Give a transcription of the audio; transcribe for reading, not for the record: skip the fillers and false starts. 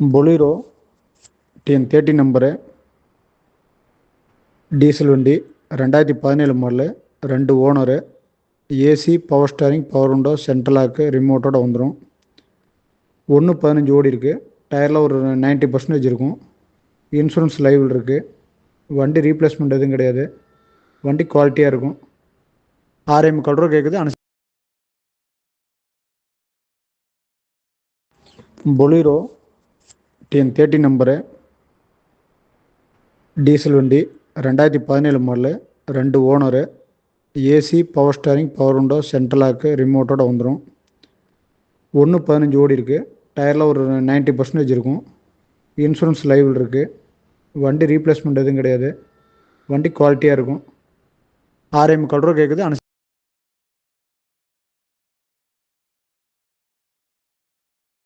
Bolero TN30 number, diesel வண்டி, 2017 model, 2 owner, AC, power steering, power window, central lock, ரிமோட்டோட வந்துடும். 1.15 ஓடி இருக்குது. டயரில் ஒரு 90% இருக்கும். இன்சூரன்ஸ் லைவில் இருக்குது. வண்டி ரீப்ளேஸ்மெண்ட் எதுவும் கிடையாது. வண்டி குவாலிட்டியாக இருக்கும். 6.25 ரூபா கேட்குது. பொலீரோ TN30 நம்பரு, டீசல் வண்டி, 2017 model, 2 owner, AC, power steering, power window, central lock, ரிமோட்டோட வந்துடும். 1.15 ஓடி இருக்குது. டயரில் ஒரு 90% இருக்கும். இன்சூரன்ஸ் லைவில் இருக்குது. வண்டி ரீப்ளேஸ்மெண்ட் எதுவும் கிடையாது. வண்டி குவாலிட்டியாக இருக்கும். 6.25 ரூபா கேட்குது.